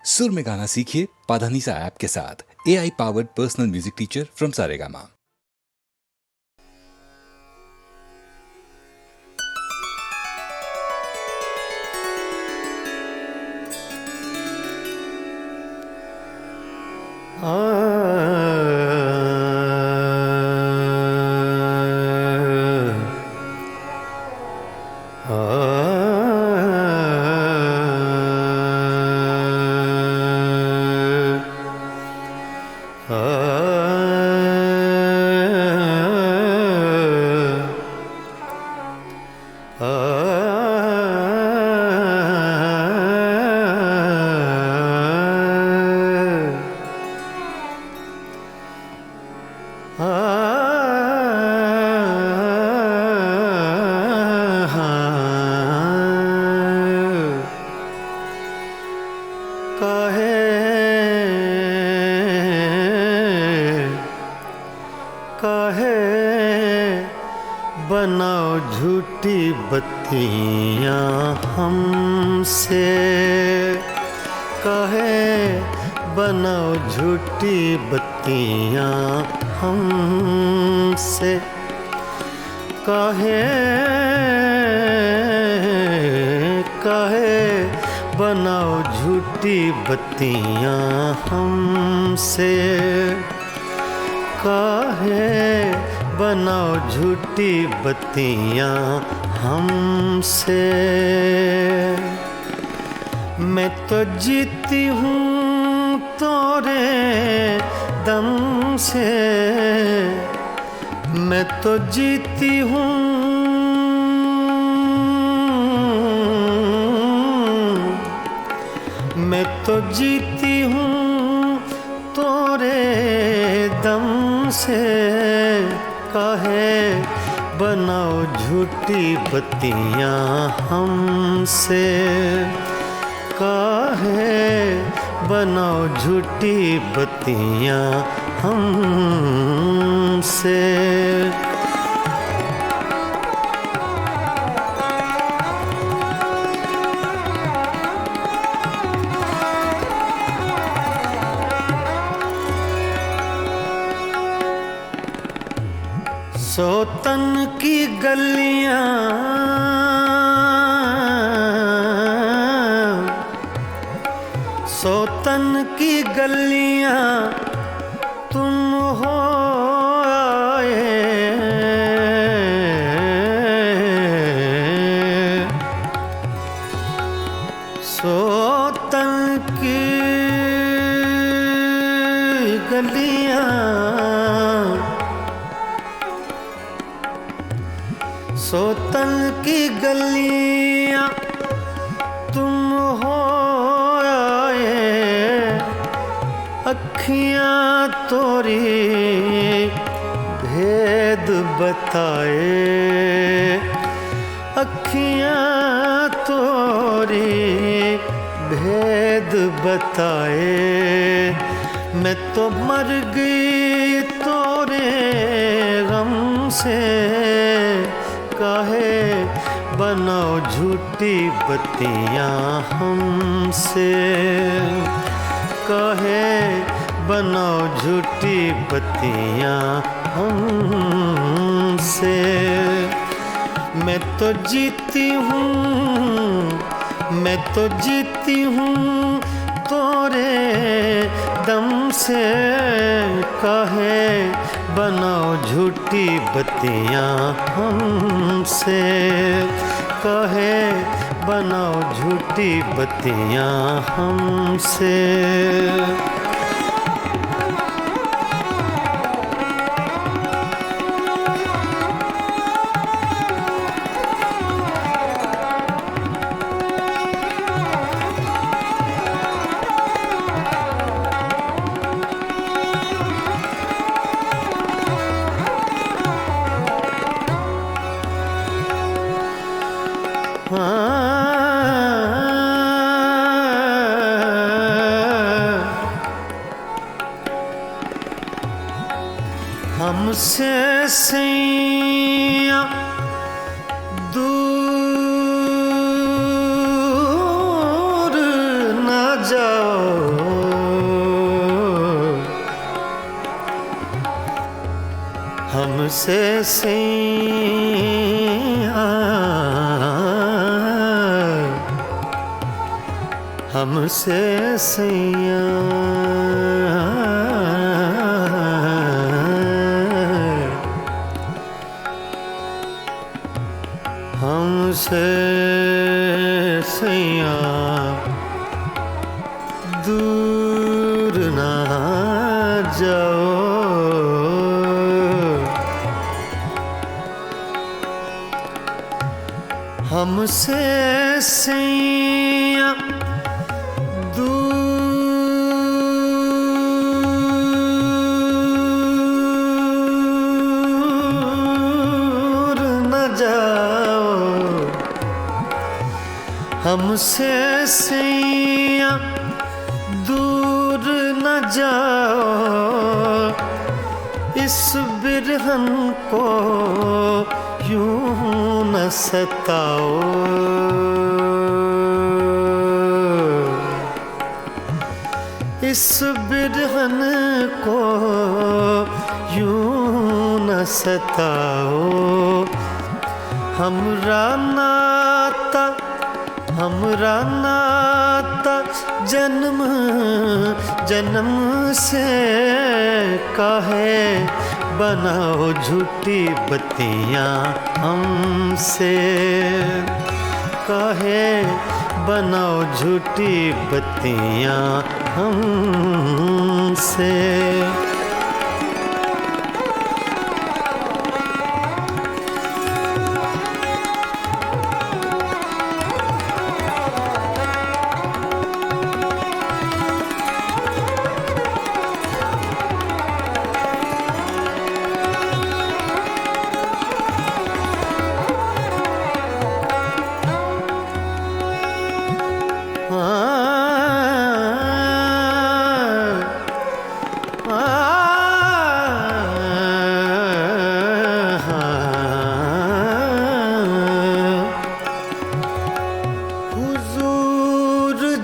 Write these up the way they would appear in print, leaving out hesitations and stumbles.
सुर में गाना सीखिए पाधानीसा ऐप के साथ। AI powered personal music teacher from Saregama. काहे बनाओ झूठी बत्तियां हमसे, काहे बनाओ झूठी बत्तियां हमसे, काहे काहे बनाओ झूठी बत्तियां हमसे, काहे बनाओ झूठी बत्तियां हमसे। मैं तो जीती हूँ तोरे दम से, मैं तो जीती हूँ, मैं तो जीती हूँ तोरे दम से, काहे बनाओ झूठी बत्तियां हमसे, काहे बनाओ झूठी बत्तियां हमसे। सोतन की गलियां, सोतन की गलियां तुम हो आए, सोतन की गलियां, सोतन की गलियां तुम हो आए, अखियां तोरी भेद बताए, अखियां तोरी भेद बताए। मैं तो मर गई तोरे गम से, काहे बनाओ झूठी बत्तियां हमसे, काहे बनाओ झूठी बत्तियां हमसे। मैं तो जीती हूँ, मैं तो जीती हूँ तोरे दम से, काहे बनाओ झूठी बत्तियां हमसे, काहे बनाओ झूठी बत्तियां हमसे। हमसे सैया दूर न जा, हमसे सैया हमसे सैया हमसे सैया दूर ना जाओ हमसे सैया दूर न जाओ हमसे सैया दूर न जाओ इस बिरहन को यूं न सताओ इस बिरहन को यूं न सताओ हमरा नाता जन्म जन्म से काहे बनाओ झूठी बत्तियां हमसे काहे बनाओ झूठी बत्तियां हमसे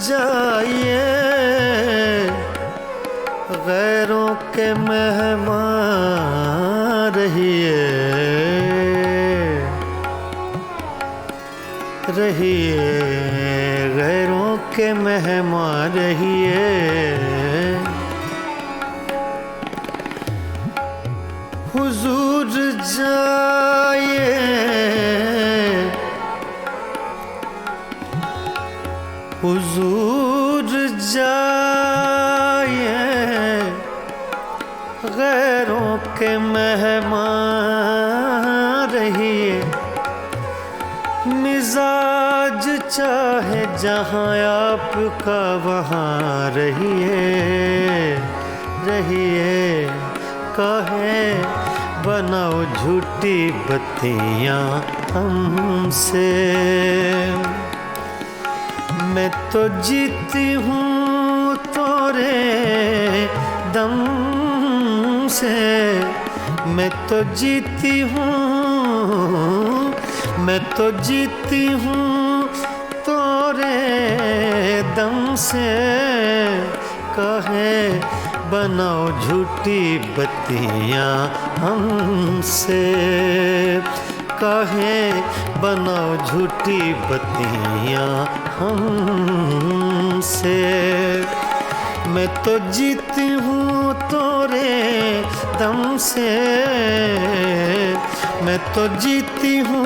जाइए गैरों के मेहमान रहिए रहिए गैरों के मेहमान रहिए हुजूर जाइए हुजूर जाइए गैरों के मेहमान रहिए मिजाज चाहे जहाँ आपका वहाँ रहिए रहिए काहे बनाओ झूठी बत्तियाँ हमसे मैं तो जीती हूँ तोरे दम से मैं तो जीती हूँ मैं तो जीती हूँ तोरे दम से काहे बनाओ झूठी बत्तियाँ हमसे काहे बनाओ झूठी बत्तियाँ हमसे मैं तो जीती हूँ तोरे दम से मैं तो जीती हूँ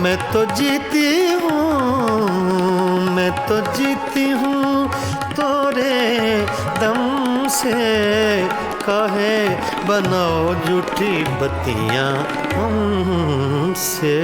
मैं तो जीती हूँ मैं तो जीती हूँ तोरे दम से काहे बनाओ झूठी बत्तियाँ हमसे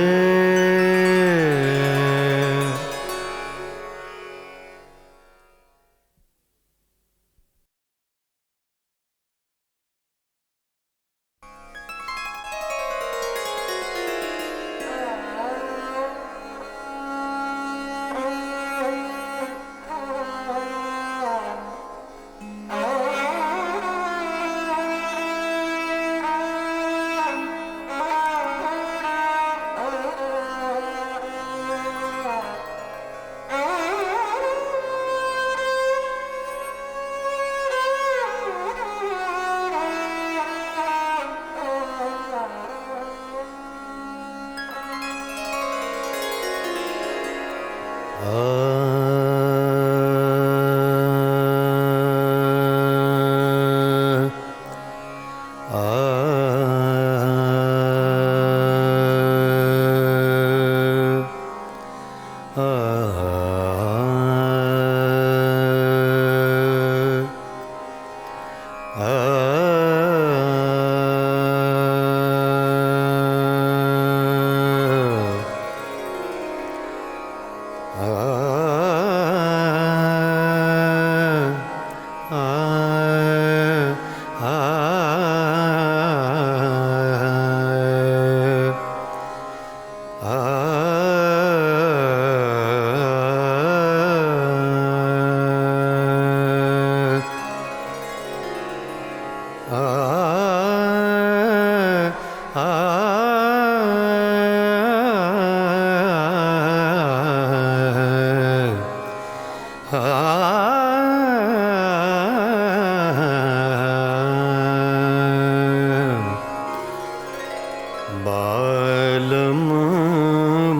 बालम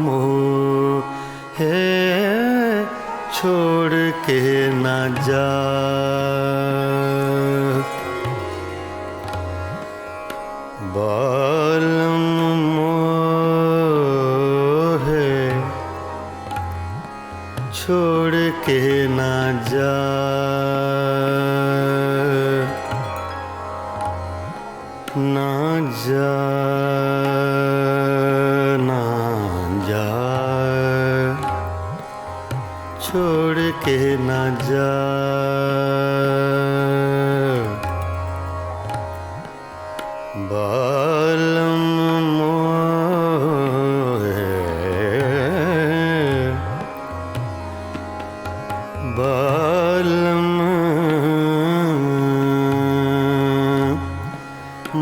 मोहे छोड़ के ना जा, बालम मोहे छोड़ के ना जा, ना जा, ना जा, छोड़ के ना जा, बालम मोहे, बालम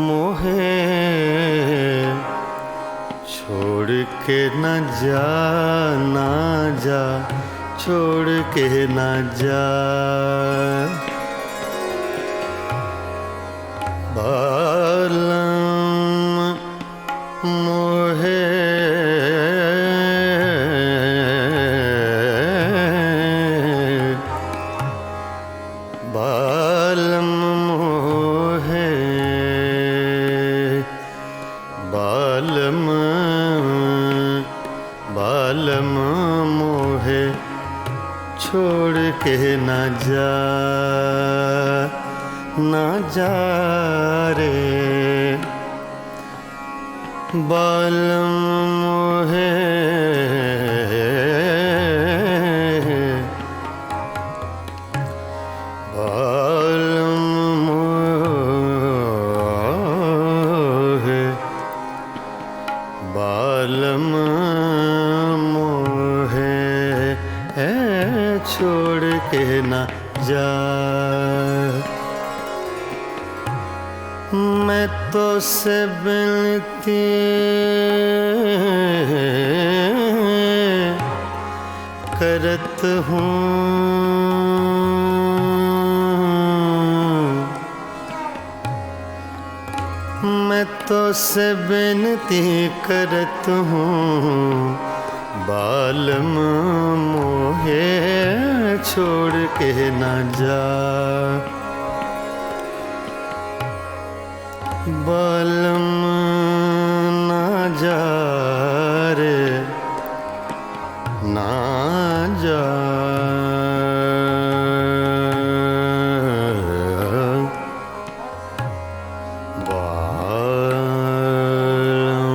मोहे छोड़ के न जा, ना जा, छोड़ के न जा, बालम मोहे बालम मोहे, बालम बालम मोहे छोड़ के ना जा, ना जा रे, बालम मोहे, बालम मोहे, बालम मोहे छोड़ के ना जा, मैं तो से बिनती करत हूँ, मैं तो से बिनती करत हूँ, बालम मोहे छोड़ के ना जा, बालम ना जा रे, ना जा, बालम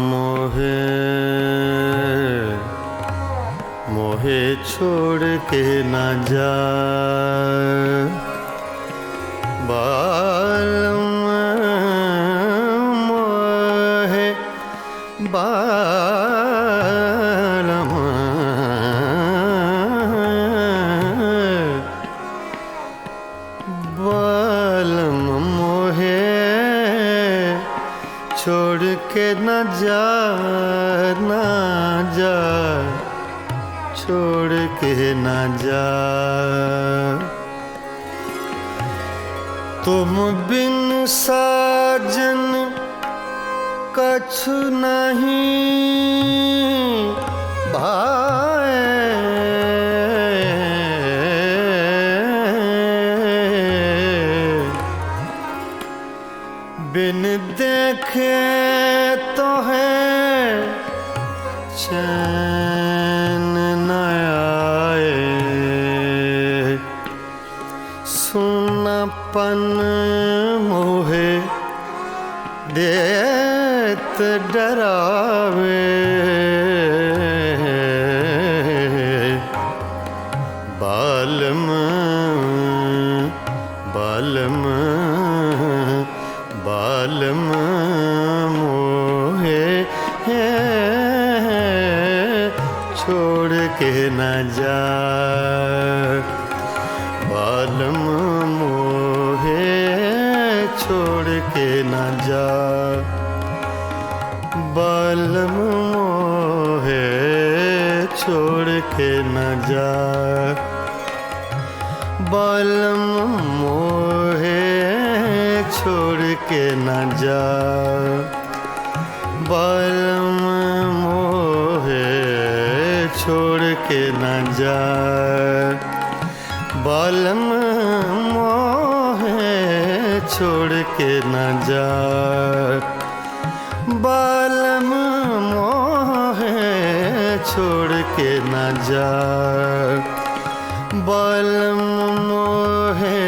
मोहे मोहे छोड़ के ना जा, बालम मोहे, बालम बालम मोहे छोड़ के न जा, ना जा, छोड़ के न जा, तुम बिन साजन कछु नहीं भाए, बिन देखे तो है चैन न आए, सुनापन मोहे देत डरावे, बालम बालम बालम मोहे छोड़ के न जा, बालम मोहे छोड़ के न जा, बालम मोहे छोड़ के न जा। बालम मोहे छोड़ के न जा। बालम मोहे छोड़ के न जा। बालम मोहे छोड़ के न जा। बालम मोहे छोड़ के न जा। बालम मोहे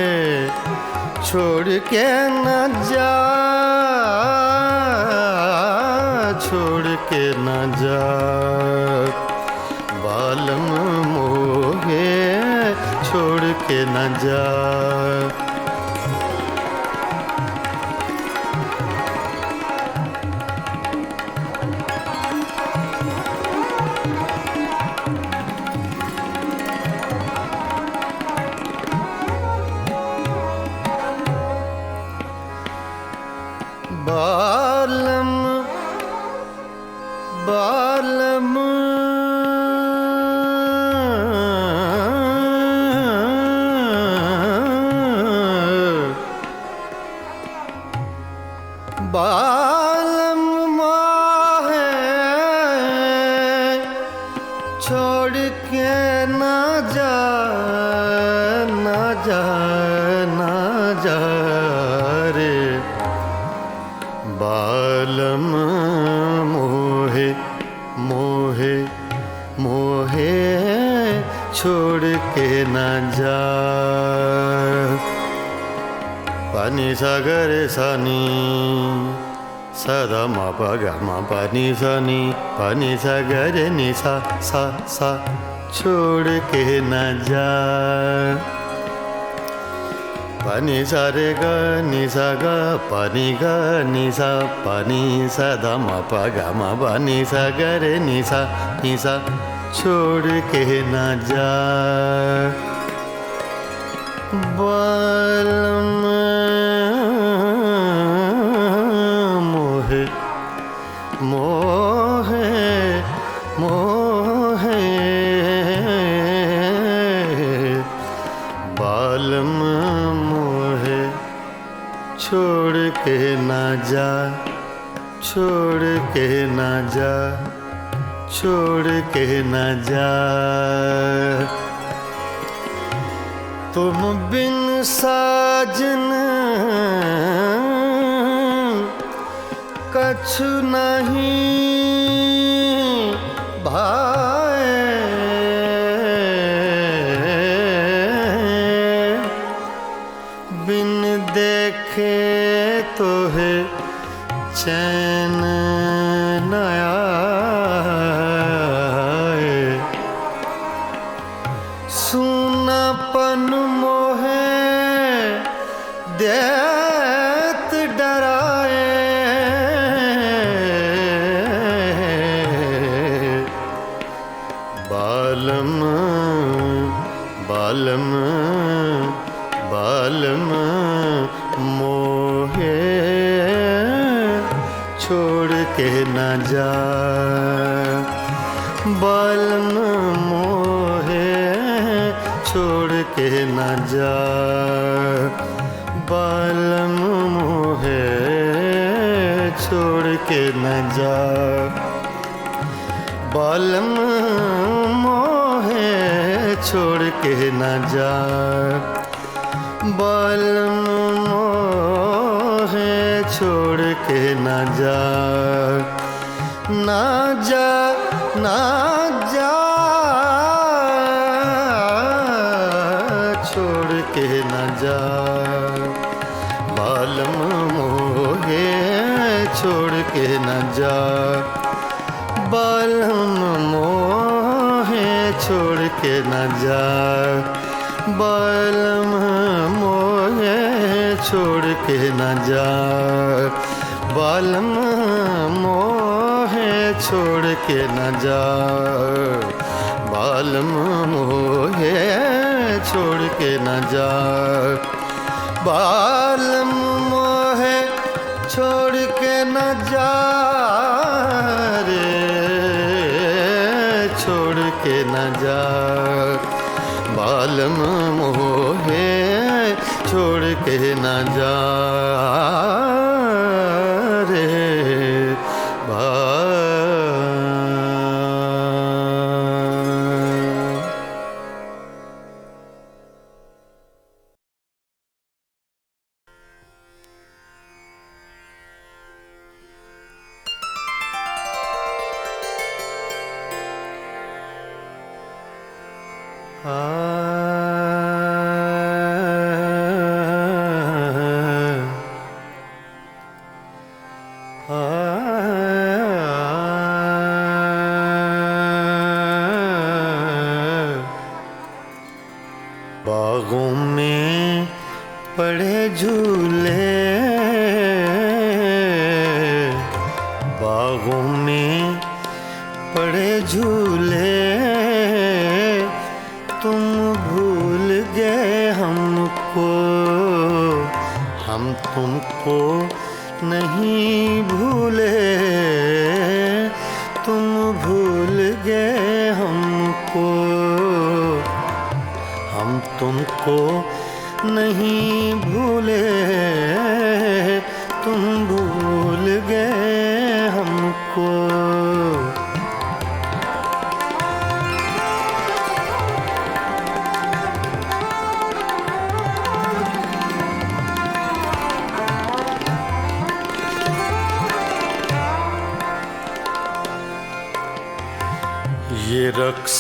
छोड़ के न जा। छोड़ के न जा। बालम मोहे छोड़ के न जा। बालम बालम बालम मोहे छोड़ के ना जा। ना जा ना जा रे। बालम मोहे मोहे मोहे छोड़ के न जा। पानी सागर सनी सदा मा पा गा मा पानी सनी पानी सागर नि सा सा सा छोड़ के न जा। पानी सा रे गा नि सा गा पानी गा नि सा पानी सा धा मा पा गा मा पा नि सा गा रे नि सा छोड़ के न जा। बालम मोहे मोहे मोहे बालम मोहे छोड़ के न जा। छोड़ के न जा। छोड़ के न जा। तुम बिन साजन कछु नहीं भाए। बिन देखे तो है चैन न आए। सुनापन मोहे देत डराए। बालम बालम बालम मोहे छोड़ के न जा। बालम मोहे छोड़ के न जा। बालम मोहे छोड़ के न जा। बालम मोहे छोड़ के न जा। बालम मोहे छोड़ के न जा। ना जा ना जा छोड़ के न जा। बालम मोहे छोड़ के न जा। बालम मोहे छोड़ के न जा। बालम मोहे छोड़ के न जा। बालम मोहे छोड़ के न जा। बालम मोहे छोड़ के न जा। बालम मोहे छोड़ के न जा रे। छोड़ के न जा, बालम मोहे छोड़ के न जा रे बागों में पड़े झूले, बागों में पड़े झूले, तुम भूल गए हमको, हम तुमको नहीं भूले, तुम भूल गए हमको, हम तुमको नहीं भूले, तुम भूल गए हमको। ये रक्स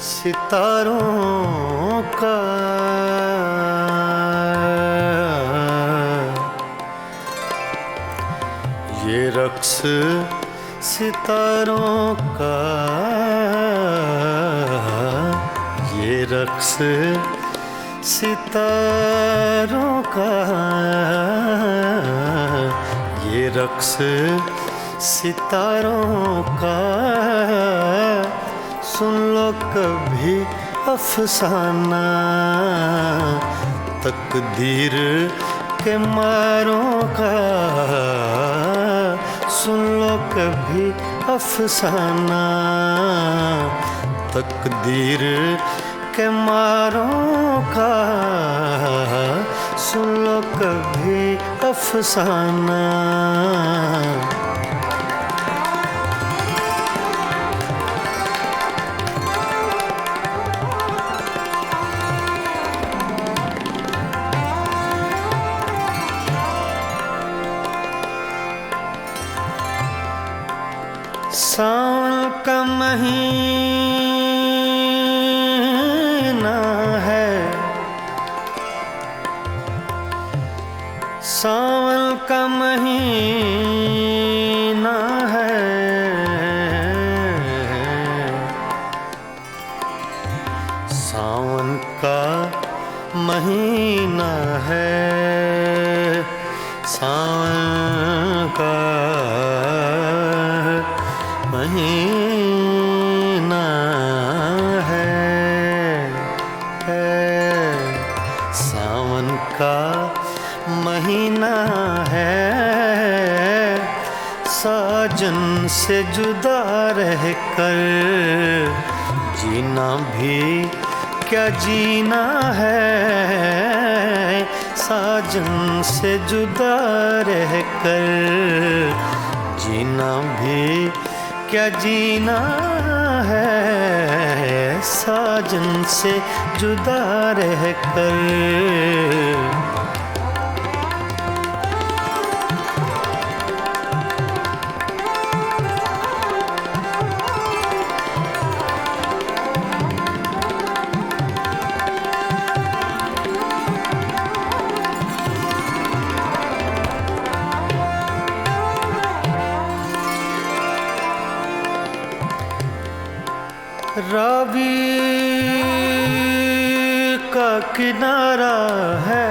सितारों का, ये रक्स सितारों का, ये रक्स सितारों का, ये रक्स सितारों का, सुन लो कभी अफसाना, तकदीर के मारों का, सुन लो कभी अफसाना, तकदीर के मारों का, सुन लो कभी अफसाना। सावन का महीना है, सावन का महीना है, सावन का महीना है, सावन का महीना है, सावन का महीना है, साजन से जुदा रहकर जीना भी क्या जीना है, साजन से जुदा रहकर जीना भी क्या जीना है, साजन से जुदा रहकर। रावी का किनारा है,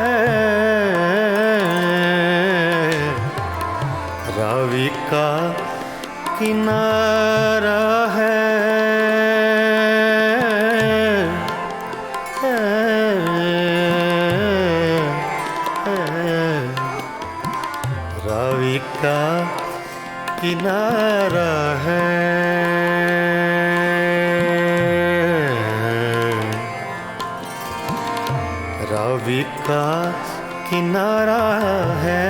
रावी का किनारा है, रावी का किनारा है। रावी का किनारा है,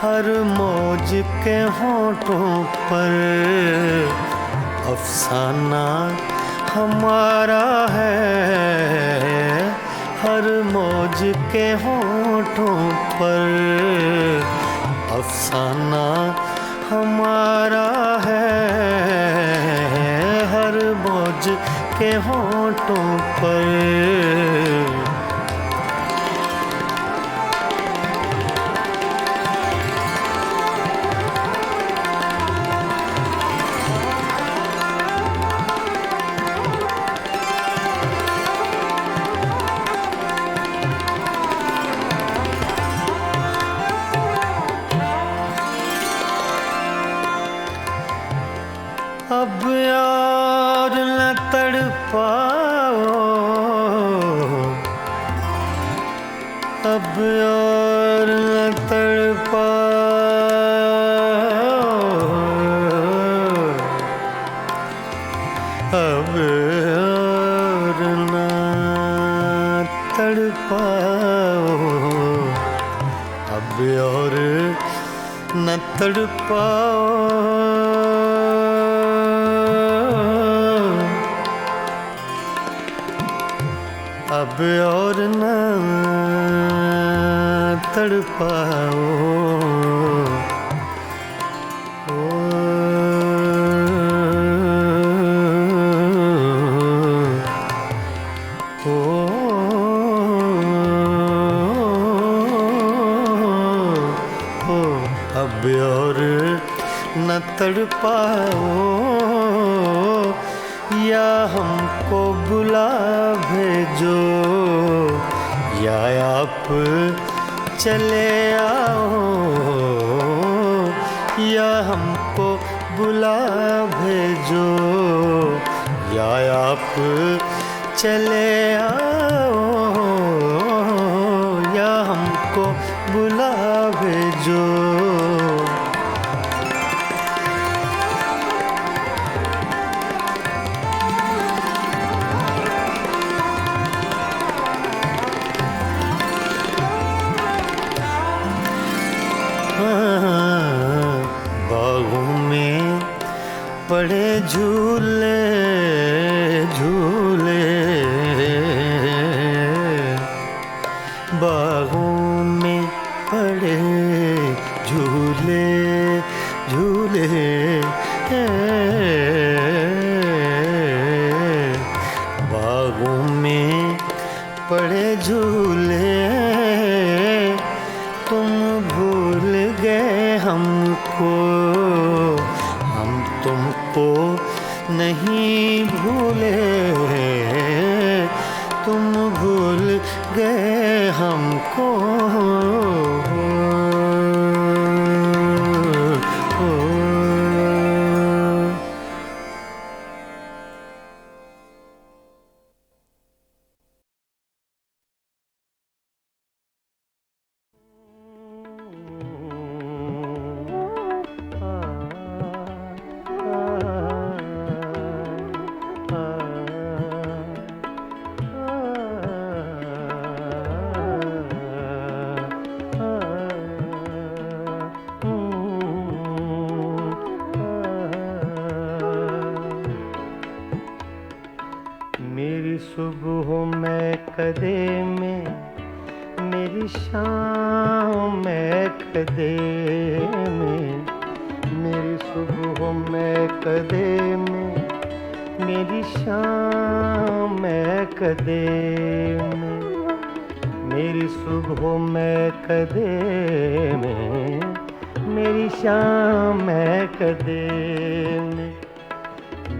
हर मौज के होठों पर अफसाना हमारा है, हर मौज के होठों पर अफसाना हमारा है, हर मौज के होठों पर। अब यार न तड़पाओ, अब यार न तड़पाओ, अब यार न तड़पाओ, अब और न तड़पाओ, अब और न तड़पाओ। अब और न तड़पाओ, या हमको बुला भेजो, या आप चले आओ, या हमको बुला भेजो, या आप चले आओ, या हमको बुला भेजो। बागों में पड़े झूले झूले, बागों में पड़े झूले झूले, बागों में पड़े झूले, तुम भूल गए हमको, हम तुमको नहीं भूले, तुम भूल गए हमको। मेरी सुबह में कदे में, मेरी शाम में कदे में, मेरी सुबह में कदे में, मेरी शाम में कदे में, मेरी सुबह में कदे में, मेरी शाम में कदे में,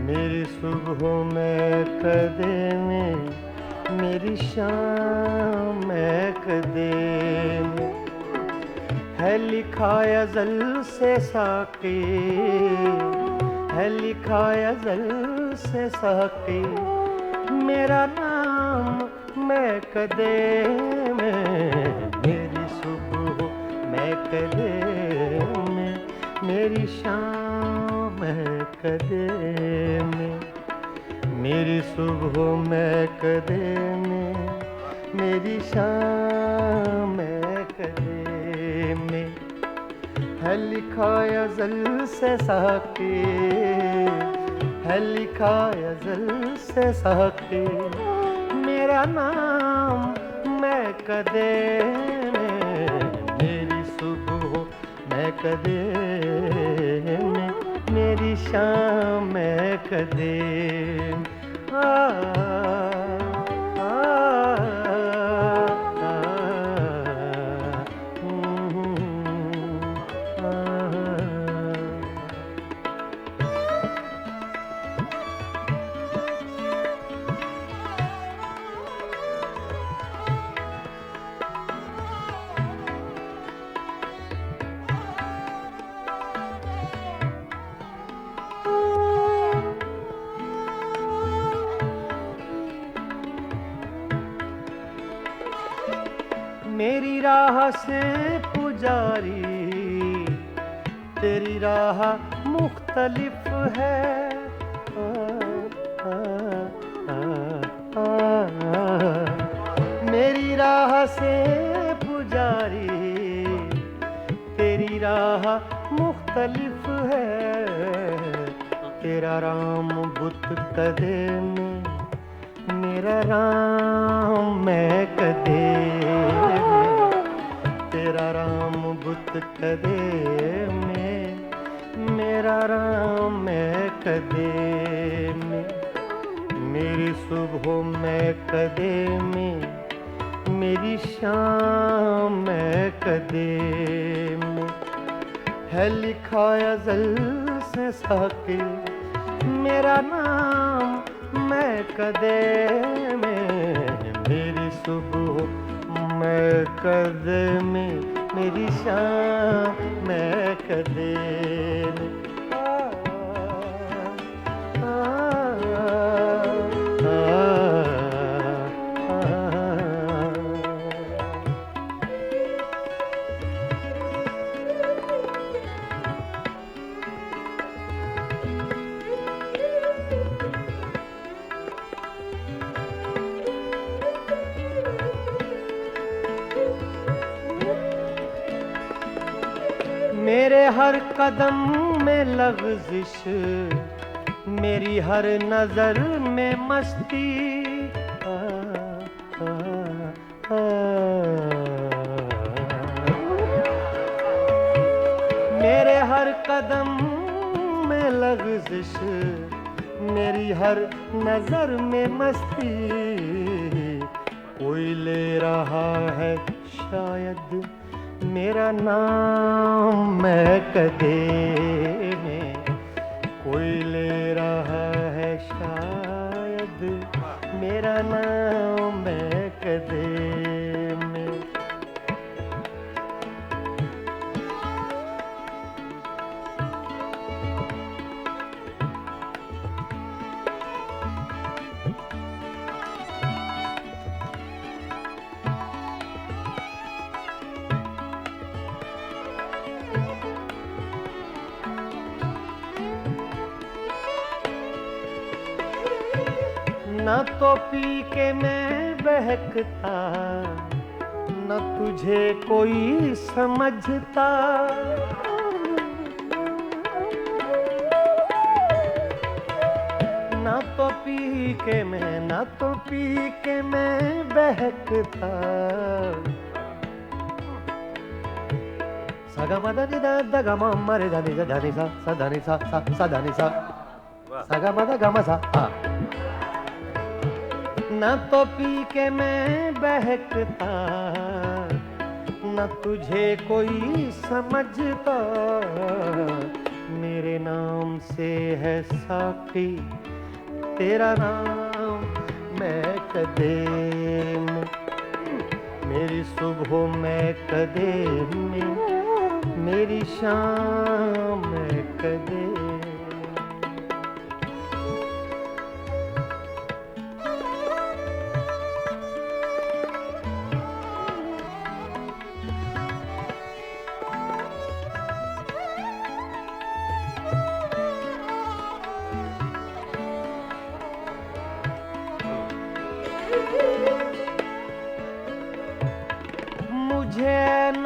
मेरी सुबह में कदे में, मेरी शाम में कदे में, है लिखा अज़ल से साक़ी, है लिखा अज़ल से साक़ी, मेरा नाम मैं कदे में, मेरी सुबह मैं कदे में, मेरी शाम मैं कदे में, मेरी सुबह मैं कदे में, मेरी शाम कदे में है लिखा अज़ल से साके, है लिखा अज़ल से साके मेरा नाम मैं कदे में, मेरी सुबह मैं कदे में, मेरी शाम मैं कदे आ, आ, आ, मेरी राह से पुजारी तेरी राह मुख्तलिफ है, मेरी राह से पुजारी तेरी राह मुख्तलिफ है, तेरा राम बुत कदे में, मेरा राम मैं कदे में, तेरा राम बुत कदे में, मेरा राम मैं कदे में, मेरी सुबह मैं कदे में, मेरी शाम मैं कदे में, है लिखा अज़ल से साके मेरा नाम मैं कदे में, मेरी सुबह मैं कदे में, मेरी शाम मैं कदे में, मेरे हर कदम में लग़ज़िश, मेरी हर नज़र में मस्ती, मेरे हर कदम में लग़ज़िश, मेरी हर नज़र में मस्ती, कोई ले रहा है शायद मेरा नाम मैं कदे में, कोई ले रहा है शायद मेरा नाम मैं कदे में। न तो पी के मैं बहकता, न तुझे कोई समझता, न तो पी के मैं, न तो पी के मैं बहकता, सगा मदा नि दा दा गा मा मा रे दा नि दा नि सा सा दा नि सा सा दा नि सा, सगा मदा गा मा सा हा। न तो पी के मैं बहकता, न तुझे कोई समझता, मेरे नाम से है साकी तेरा नाम मैं कदे में, मेरी सुबह मैं कदे में, मेरी शाम मैं कदे।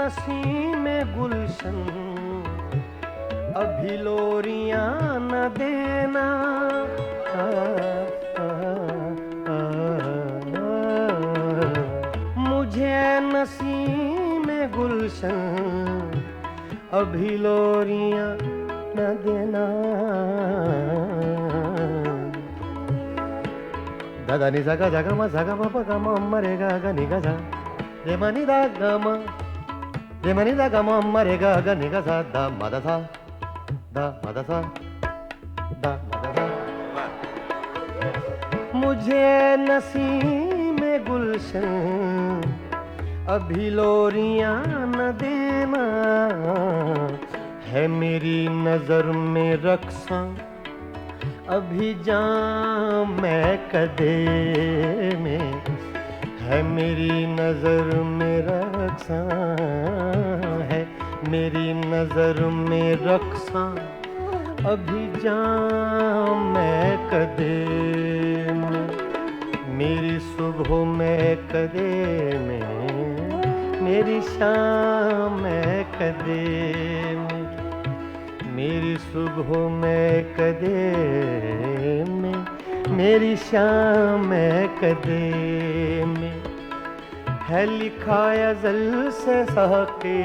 नसीम गुलशन अभी लोरियां न देना मुझे नसीम गुलशन अभी लोरियां न देना दादा नि सा गा मा सा गा मा पा गा मा अम्मा रे गा गा नि गा सा रे मा नि दा गा मा रे मा नि दा गा मा अम्मा रे गा गा नि गा सा दा मा दा सा दा मा दा सा दा मा दा सा मुझे नसीम गुलशन अभी लोरियां न देना है मेरी नजर में रक्सा अभी जाम मैं कदे में है मेरी नजर में रक्सा है मेरी नजर में रक्सा अभी जाम मैं कदे में मेरी सुबह में कदे में मेरी शाम में कदे में मेरी सुबह में कदे में मेरी शाम में कदे में है लिखा अज़ल से सहके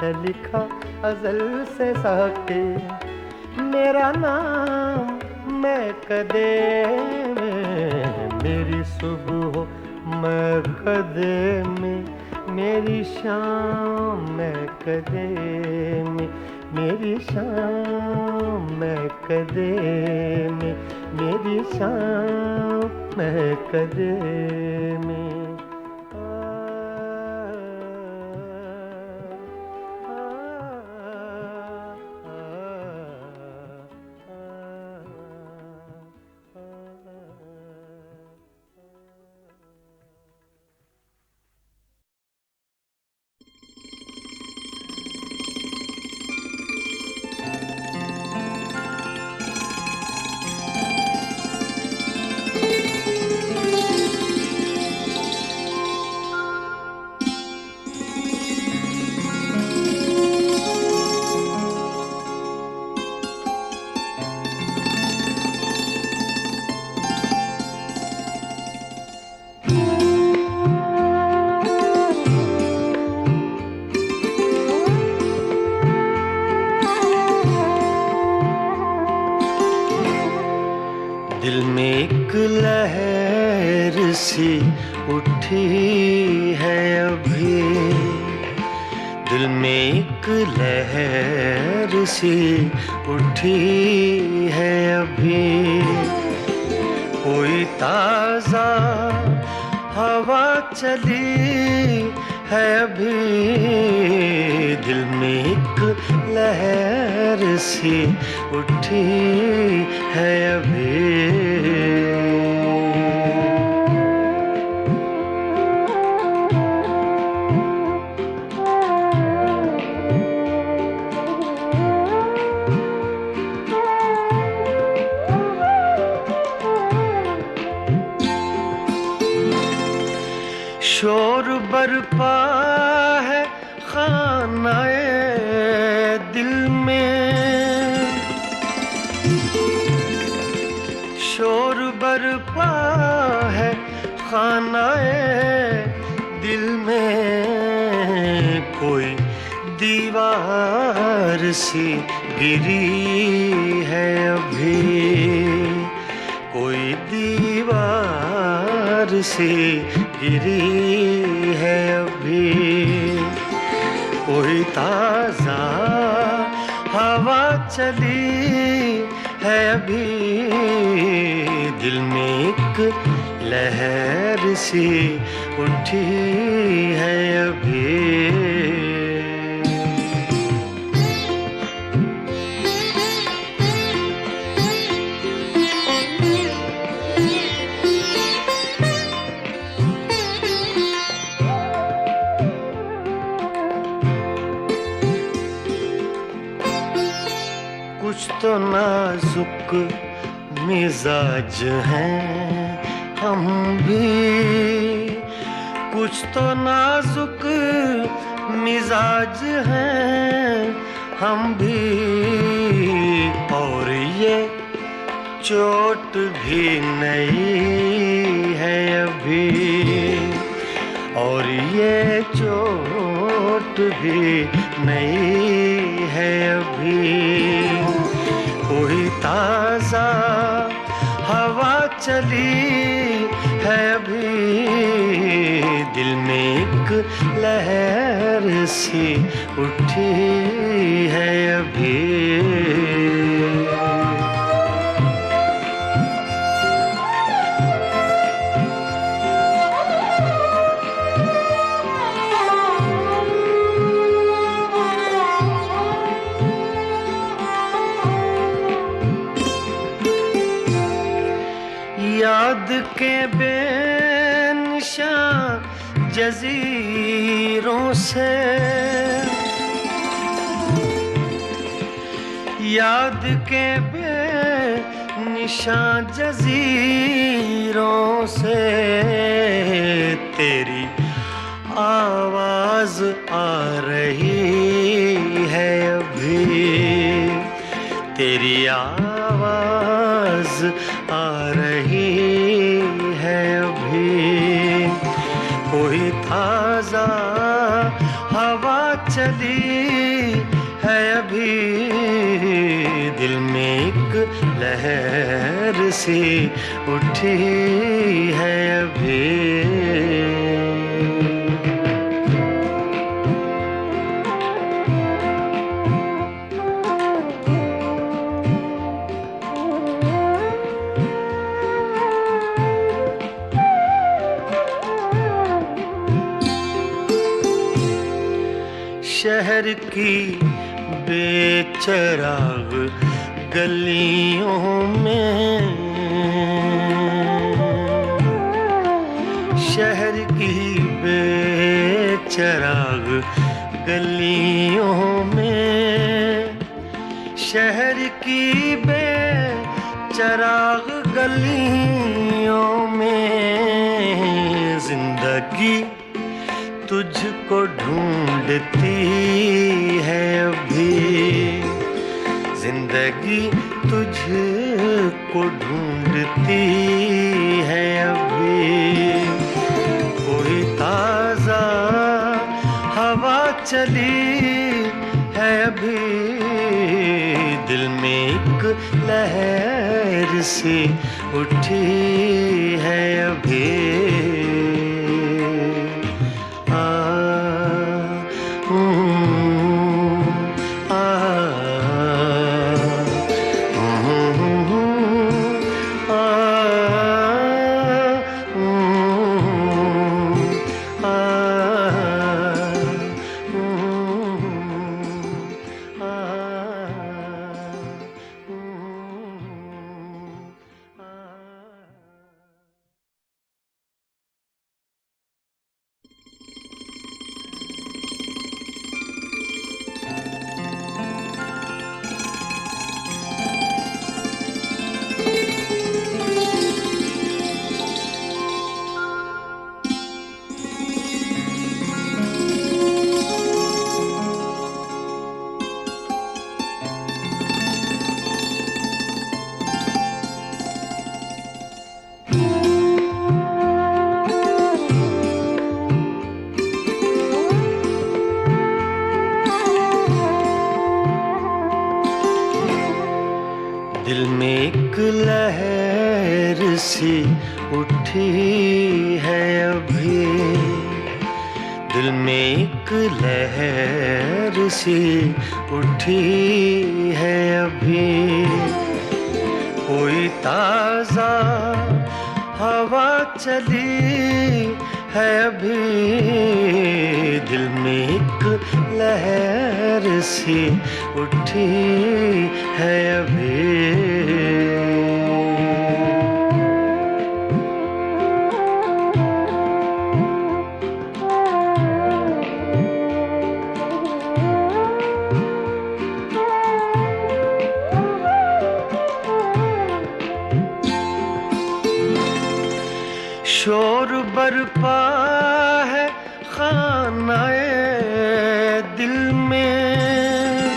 है लिखा अज़ल से सहके मेरा नाम मैं कदे में मेरी सुबह मैं कदे में मेरी शाम में कदे में मेरी शाम में कदे में मेरी शाम में कदे में दिल में एक लहर सी उठी है अभी दिल में एक लहर सी उठी है अभी कोई ताज़ा हवा चली है अभी दिल में एक लहर सी उठी है अभी शोर बरपा है खानाए दिल में शोर बरपा है खानाए दिल में कोई दीवार सी गिरी है अभी कोई दीवार सी गिरी है अभी कोई ताज़ा हवा चली है अभी दिल में एक लहर सी उठी है अभी कुछ तो नाजुक मिजाज हैं हम भी कुछ तो नाजुक मिजाज हैं हम भी, और ये चोट भी नहीं है अभी, और ये चोट भी नहीं है अभी। कोई ताज़ा हवा चली है अभी, दिल में एक लहर सी उठी है अभी। याद के बेनिशान जजीरों से, याद के बेनिशान जजीरों से तेरी आवाज आ रही है अभी, तेरी आवाज आ रही है अभी। कोई ताज़ा हवा चली है अभी, दिल में एक लहर सी उठी है अभी। शहर की बेचराग गलियों में, शहर की बेचराग गलियों में, शहर की बेचराग गलियों में जिंदगी तुझको ढूंढती है अभी, जिंदगी तुझको ढूंढती है अभी। कोई ताज़ा हवा चली है अभी, दिल में एक लहर सी उठी है अभी। दिल में एक लहर सी उठी है अभी, दिल में एक लहर सी उठी है अभी। कोई ताज़ा हवा चली है अभी, दिल में एक लहर सी उठी है अभी। शोर बरपा है खानाए दिल में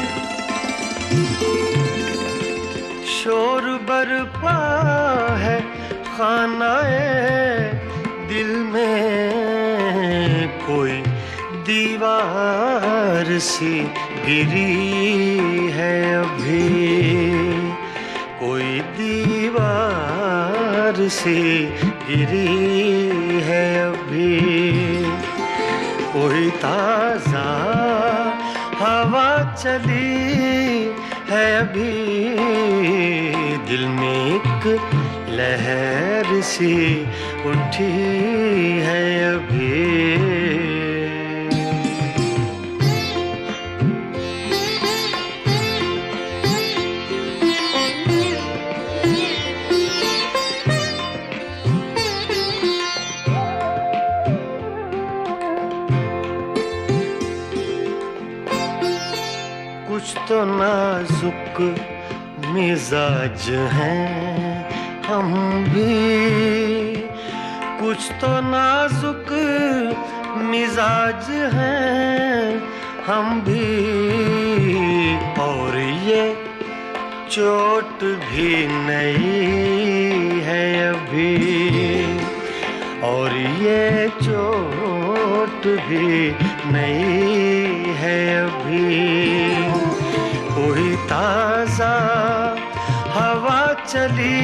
शोर बरपा है, खानाए दिल में कोई दीवार सी गिरी है अभी, कोई दीवार सी गिरी है अभी, कोई ताजा हवा चली है अभी, दिल में एक लहर सी उठी है अभी। कुछ तो नाजुक मिजाज हैं हम भी, कुछ तो नाजुक मिजाज हैं हम भी, और ये चोट भी नहीं है अभी, और ये चोट भी नहीं है अभी, कोई ताजा हवा चली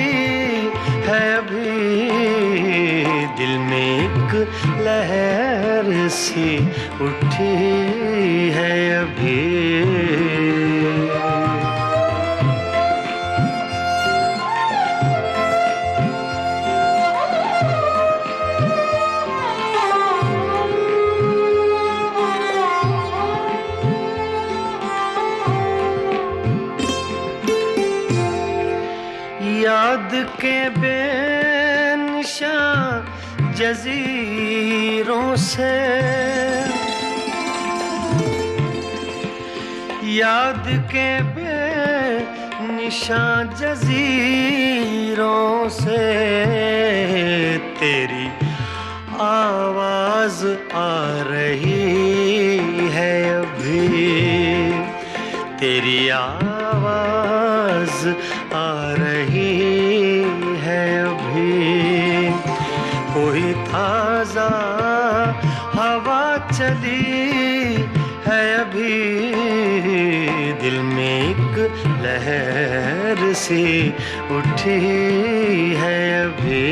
है अभी, दिल में एक लहर सी उठी है अभी। याद के बेनिशान जजीरों से, याद के बेनिशान जजीरों से तेरी आवाज आ रही है अभी, तेरी आवाज आ रही है अभी, कोई ताजा हवा चली है अभी, दिल में एक लहर सी उठी है अभी।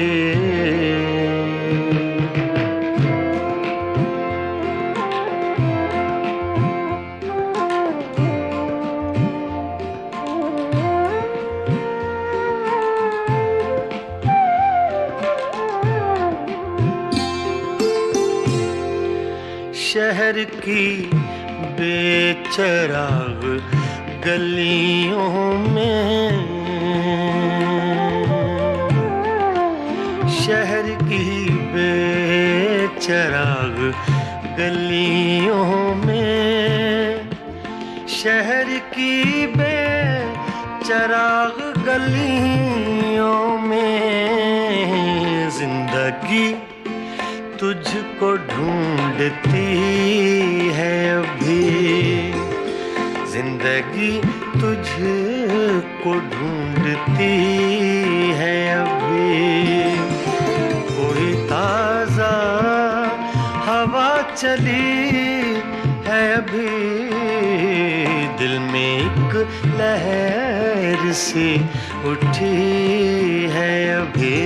शहर की बेचराग गलियों में, शहर की बेचराग गलियों में, शहर की बेचराग गलियों में, जिंदगी तुझको ढूंढती है अभी, जिंदगी तुझको ढूंढती है अभी, कोई ताजा हवा चली है अभी, दिल में एक लहर सी उठी है अभी।